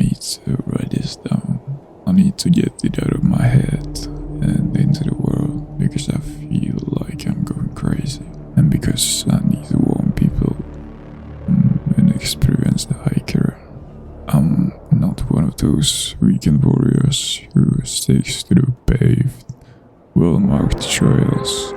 need to write this down. I need to get it out of my head and into the world because I feel like I'm going crazy. And because I need to warn people. I'm an experienced hiker. I'm not one of those weekend warriors who sticks to the paved, well-marked trails.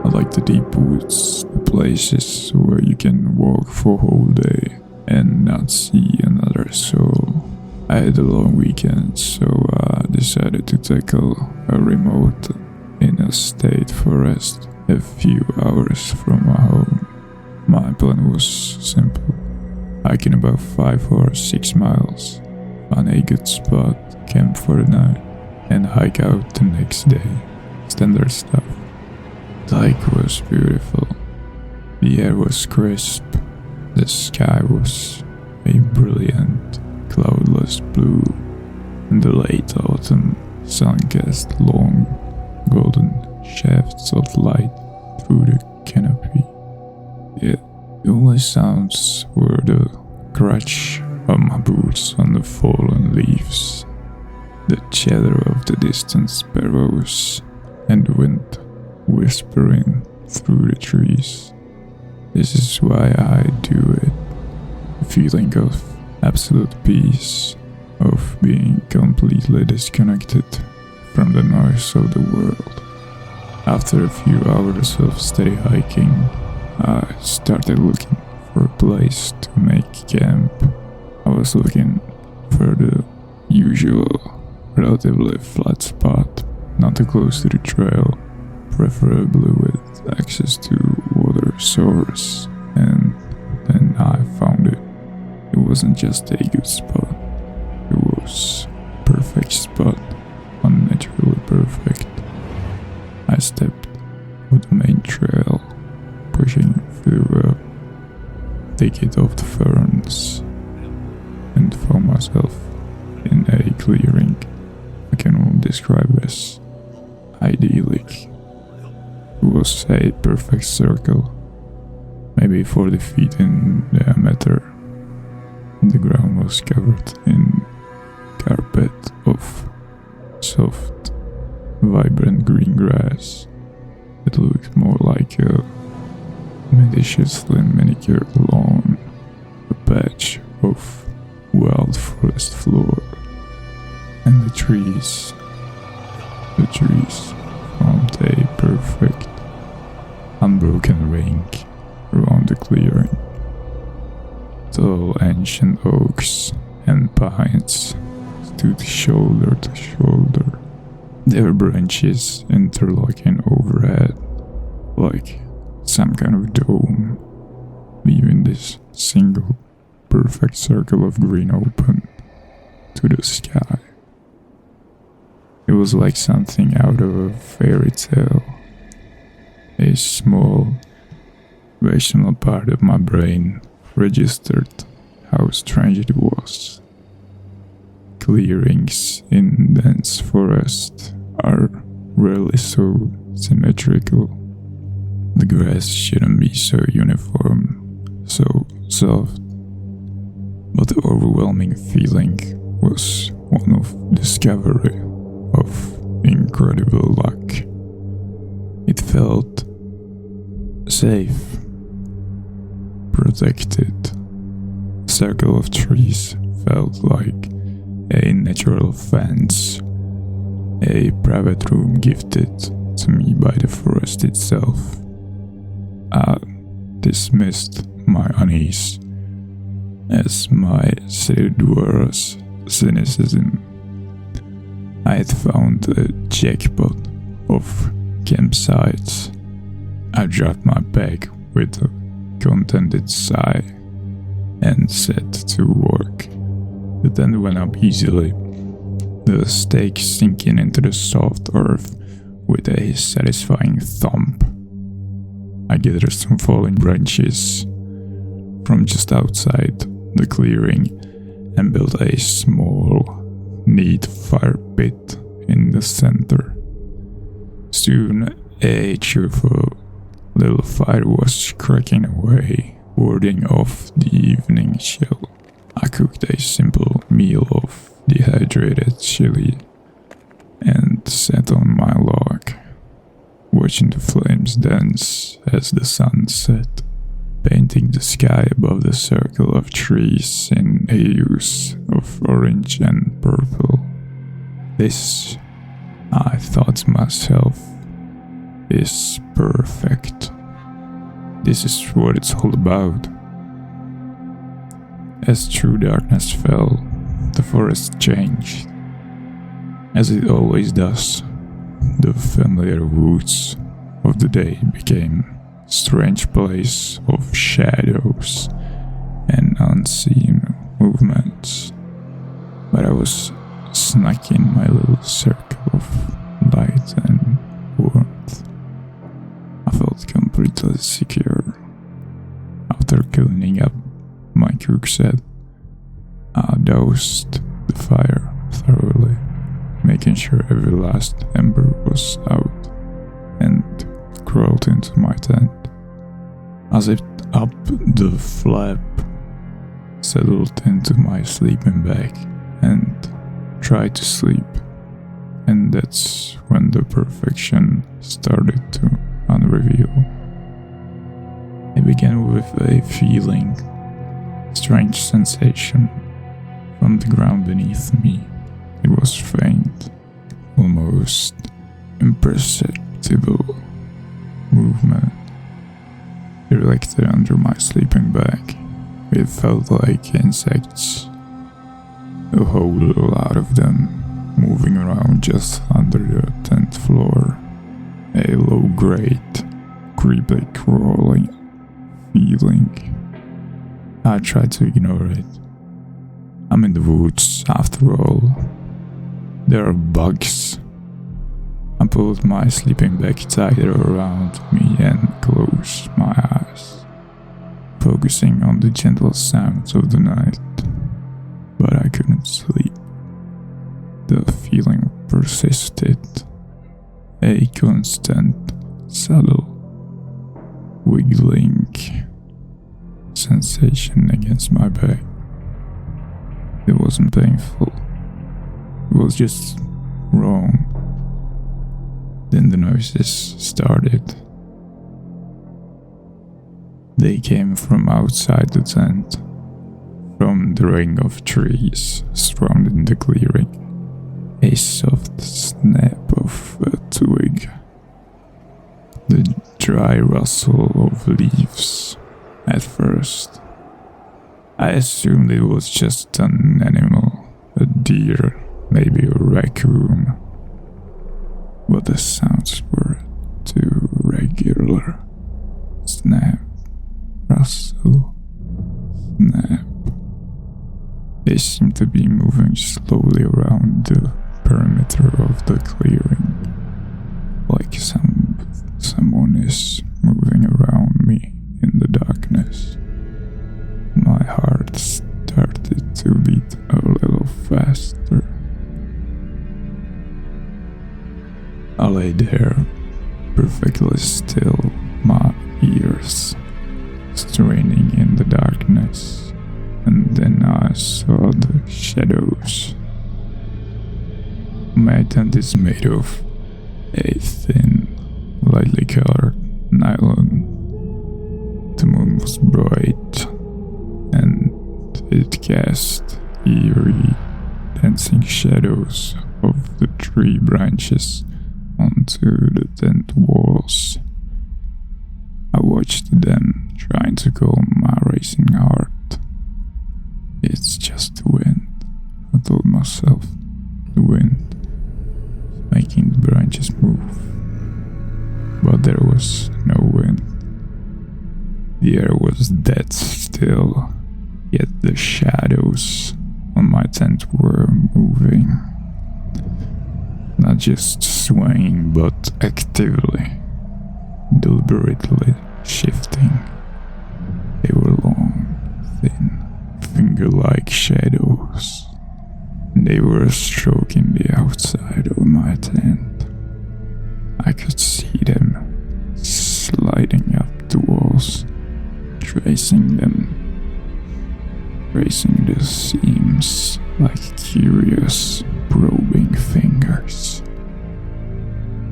I like the deep woods, the places where you can walk for a whole day and not see another soul. I had a long weekend, so I decided to tackle a remote in a state forest a few hours from my home. My plan was simple: hiking about 5 or 6 miles, find a good spot, camp for the night, and hike out the next day. Standard stuff. The hike was beautiful. The air was crisp. The sky was a brilliant, cloudless blue, and the late autumn sun cast long, golden shafts of light through the canopy. The only sounds were the crunch of my boots on the fallen leaves, the chatter of the distant sparrows, and the wind whispering through the trees. This is why I do it. A feeling of absolute peace, of being completely disconnected from the noise of the world. After a few hours of steady hiking, I started looking for a place to make camp. I was looking for the usual, relatively flat spot, not too close to the trail, preferably with access to water source, and then I found it. It wasn't just a good spot, it was a perfect spot, unnaturally perfect. I stepped on the main trail, pushing through a thicket of the ferns, and found myself in a clearing I can only describe as idyllic. It was a perfect circle, maybe 40 feet in diameter, and the ground was covered in carpet of soft, vibrant green grass. It looked more like a maliciously manicured lawn, a patch of wild forest floor, and the trees formed a perfect, unbroken ring around the clearing. Tall ancient oaks and pines stood shoulder to shoulder, their branches interlocking overhead like some kind of dome, leaving this single perfect circle of green open to the sky. It was like something out of a fairy tale. A small, rational part of my brain registered how strange it was. Clearings in dense forest are rarely so symmetrical. The grass shouldn't be so uniform, so soft. But the overwhelming feeling was one of discovery, of incredible luck. It felt safe, protected. A circle of trees felt like a natural fence, a private room gifted to me by the forest itself. I dismissed my unease as my city-dweller's cynicism. I had found a jackpot of campsites. I dropped my bag with a contented sigh and set to work. The tent went up easily, the stakes sinking into the soft earth with a satisfying thump. I gathered some fallen branches from just outside the clearing and built a small, neat fire pit in the center. Soon, a cheerful little fire was cracking away, warding off the evening chill. I cooked a simple meal meal of dehydrated chili and sat on my log, watching the flames dance as the sun set, painting the sky above the circle of trees in hues of orange and purple. This, I thought to myself, is perfect. This is what it's all about. As true darkness fell, the forest changed. As it always does, the familiar woods of the day became a strange place of shadows and unseen movements. But I was snug in my little circle of light and warmth. I felt completely secure. After cleaning up my cook set, I doused the fire thoroughly, making sure every last ember was out, and crawled into my tent. I zipped up the flap, settled into my sleeping bag, and tried to sleep. And that's when the perfection started to unreveal. It began with a feeling, strange sensation from the ground beneath me. It was faint, almost imperceptible movement. It reflected under my sleeping bag. It felt like insects, a whole lot of them, moving around just under the tent floor. A low-grade, creepy crawling feeling. I tried to ignore it. I'm in the woods, after all. There are bugs. I pulled my sleeping bag tighter around me and closed my eyes, focusing on the gentle sounds of the night. But I couldn't sleep. The feeling persisted, a constant, subtle, wiggling sensation against my back. It wasn't painful, it was just wrong. Then the noises started. They came from outside the tent, from the ring of trees surrounding the clearing. A soft snap of a twig, the dry rustle of leaves. At first, I assumed it was just an animal, a deer, maybe a raccoon. But the sounds were too regular. Snap, rustle, snap. They seemed to be moving slowly around the perimeter of the clearing, like someone is moving around me in the darkness. My heart started to beat a little faster. I lay there, perfectly still, my ears straining in the darkness, and then I saw the shadows. My tent is made of a thin, lightly colored nylon. The moon was bright, and it cast eerie, dancing shadows of the tree branches onto the tent walls. I watched them, trying to calm my racing heart. It's just the wind, I told myself. The wind making the branches move. But there was no wind. The air was dead still, yet the shadows on my tent were moving. Not just swaying, but actively, deliberately shifting. They were long, thin, finger-like shadows. They were stroking the outside of my tent. I could see them sliding up the walls, tracing the seams like curious, probing fingers.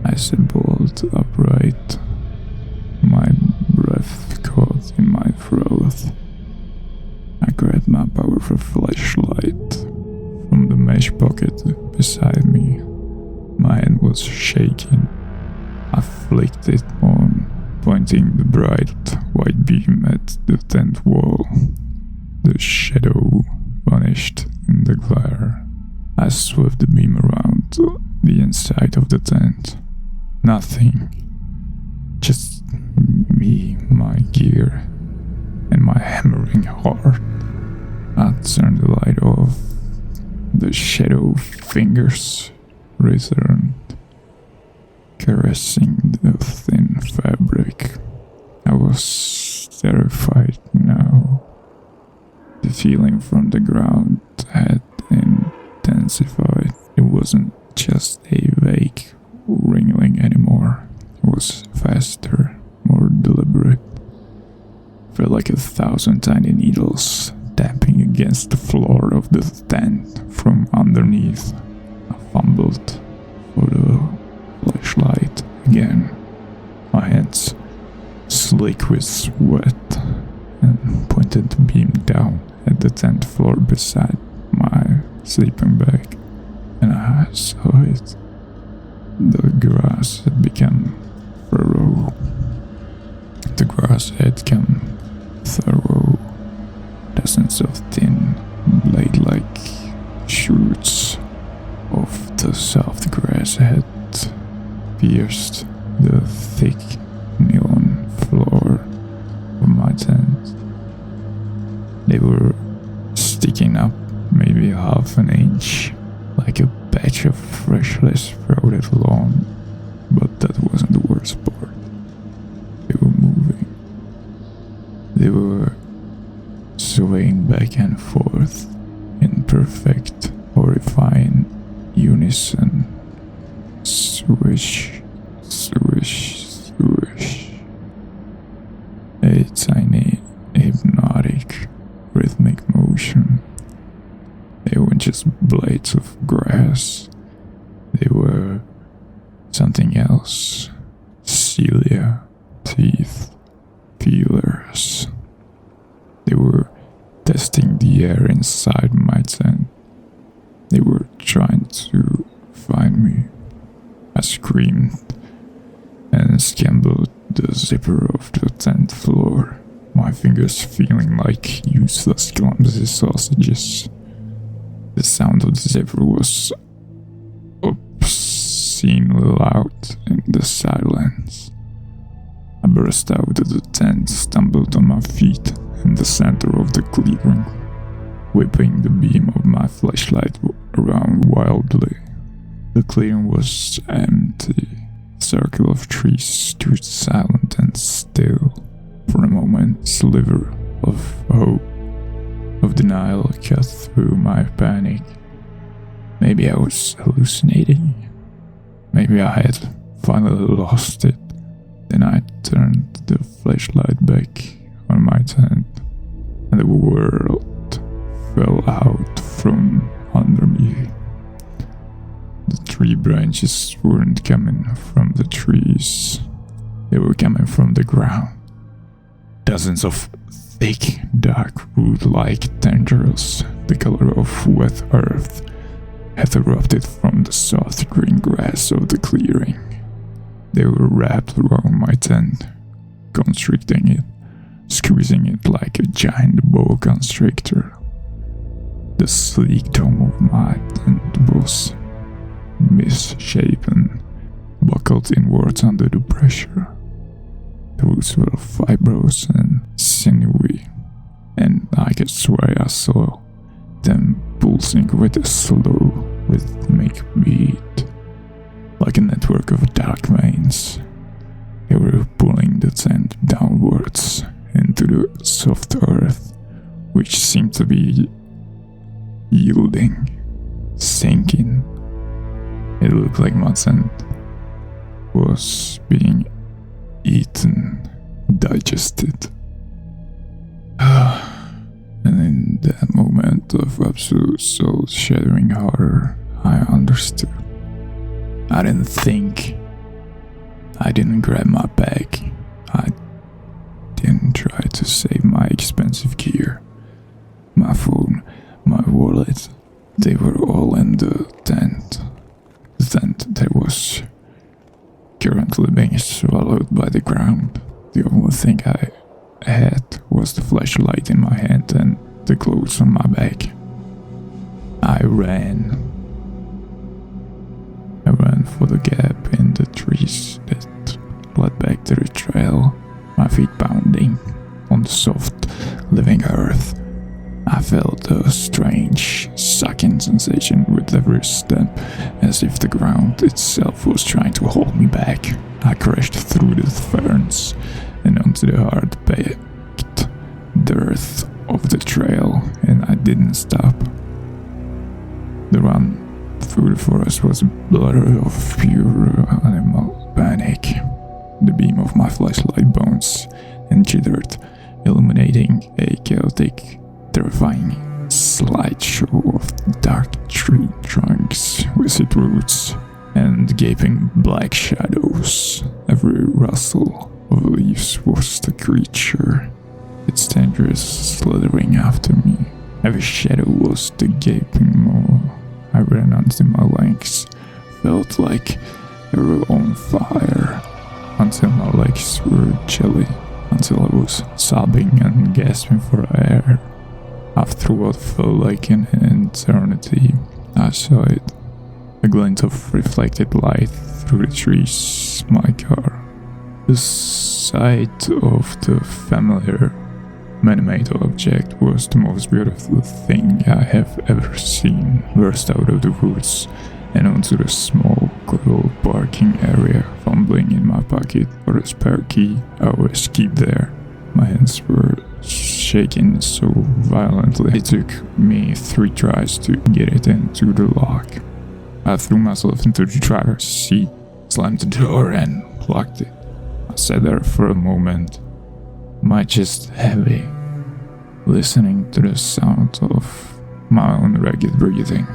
I sat bolt upright, my breath caught in my throat. I grabbed my powerful flashlight from the mesh pocket beside me. My hand was shaking. I flicked it on, pointing the bright white beam at the tent wall. The shadow vanished in the glare. I swept the beam around the inside of the tent. Nothing. Just me, my gear, and my hammering heart. I turned the light off. The shadow fingers returned, caressing the thin fabric. I was terrified now. The feeling from the ground had intensified. It wasn't just a vague ringing anymore. It was faster, more deliberate. Felt like 1,000 tiny needles tapping against the floor of the tent from underneath. I fumbled for the flashlight again. My hands slick with sweat, and pointed the beam down at the tent floor beside my sleeping bag, and I saw it. The grass had become furrow. The grass had come thorough. Dozens of thin, blade-like shoots of the soft grass had pierced the thick neon floor of my tent. They were sticking up maybe half an inch, like a patch of freshly sprouted lawn. But that wasn't the worst part. They were moving. They were swaying back and forth in perfect, horrifying unison. Swish, swish, swish. A tiny, hypnotic, rhythmic motion. They weren't just blades of grass. They were something else. Cilia, teeth, feelers. They were testing the air inside my tent. They were trying to find me. I screamed and scrambled the zipper of the tent floor, my fingers feeling like useless clumsy sausages. The sound of the zipper was obscenely loud in the silence. I burst out of the tent, stumbled on my feet in the center of the clearing, whipping the beam of my flashlight around wildly. The clearing was empty. A circle of trees stood silent and still. For a moment, a sliver of hope, of denial cut through my panic. Maybe I was hallucinating. Maybe I had finally lost it. Then I turned the flashlight back on my tent, and the world fell out from under me. The tree branches weren't coming from the trees. They were coming from the ground. Dozens of thick, dark root-like tendrils, the color of wet earth, had erupted from the soft green grass of the clearing. They were wrapped around my tent, constricting it, squeezing it like a giant boa constrictor. The sleek dome of my tent was misshapen, buckled inwards under the pressure. The roots were fibrous and sinewy, and I could swear I saw them pulsing with a slow, rhythmic beat, like a network of dark veins. They were pulling the tent downwards into the soft earth, which seemed to be yielding, sinking. It looked like my tent was being eaten, digested. And in that moment of absolute soul-shattering horror, I understood. I didn't think. I didn't grab my bag. I didn't try to save my expensive gear. My phone, my wallet, they were all in the tent. The tent that was currently being swallowed by the ground. The only thing I had was the flashlight in my hand and the clothes on my back. I ran for the gap in the trees that led back to the trail, my feet pounding on the soft, living earth. I felt a strange, sucking sensation with every step, as if the ground itself was trying to hold me back. I crashed through the ferns and onto the hard-packed dirt of the trail, and I didn't stop. The run through the forest was a blur of pure animal panic. The beam of my flashlight bones and jittered, illuminating a chaotic, terrifying slideshow of dark tree trunks, twisted roots, and gaping black shadows. Every rustle of leaves was the creature, its tendrils slithering after me. Every shadow was the gaping maw. I ran until my legs felt like they were on fire, until my legs were jelly, until I was sobbing and gasping for air. After what felt like an eternity, I saw it, a glint of reflected light through the trees, my car. The sight of the familiar man-made object was the most beautiful thing I have ever seen. Burst out of the woods and onto the small gravel parking area, fumbling in my pocket for a spare key I always keep there. My hands were shaking so violently it took me 3 tries to get it into the lock. I threw myself into the driver's seat, slammed the door and locked it. I sat there for a moment, my chest heavy, listening to the sound of my own ragged breathing.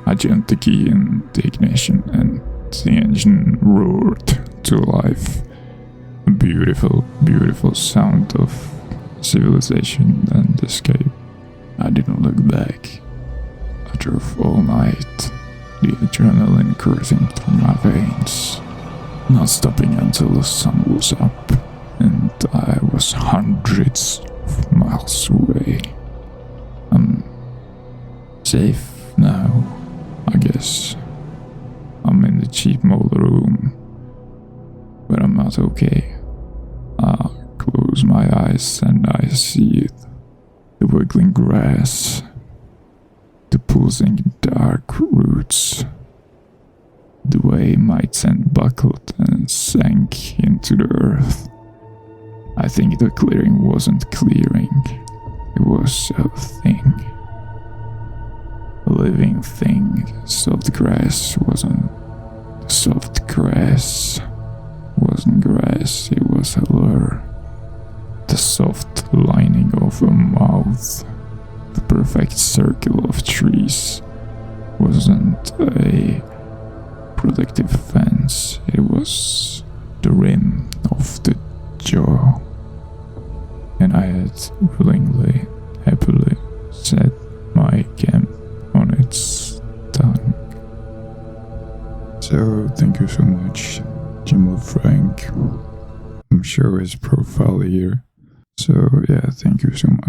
I jammed the key in the ignition and the engine roared to life. A beautiful, beautiful sound of civilization and escape. I didn't look back. I drove all night, the adrenaline coursing through my veins, not stopping until the sun was up and I was hundreds of miles away. I'm safe now, I guess. I'm in the cheap motor room, but I'm not okay. I close my eyes and I see it. The wiggling grass, the pulsing dark roots, the way my tent buckled and sank into the earth. I think the clearing wasn't clearing, it was a thing. A living thing. Soft grass wasn't soft grass. Wasn't grass, it was a lure. The soft lining of a mouth, the perfect circle of trees, wasn't a protective fence, it was the rim of the jaw. And I had willingly, happily set my camp on its tongue. So thank you so much, gamalfrank. I'm sure his profile here. So yeah, thank you so much.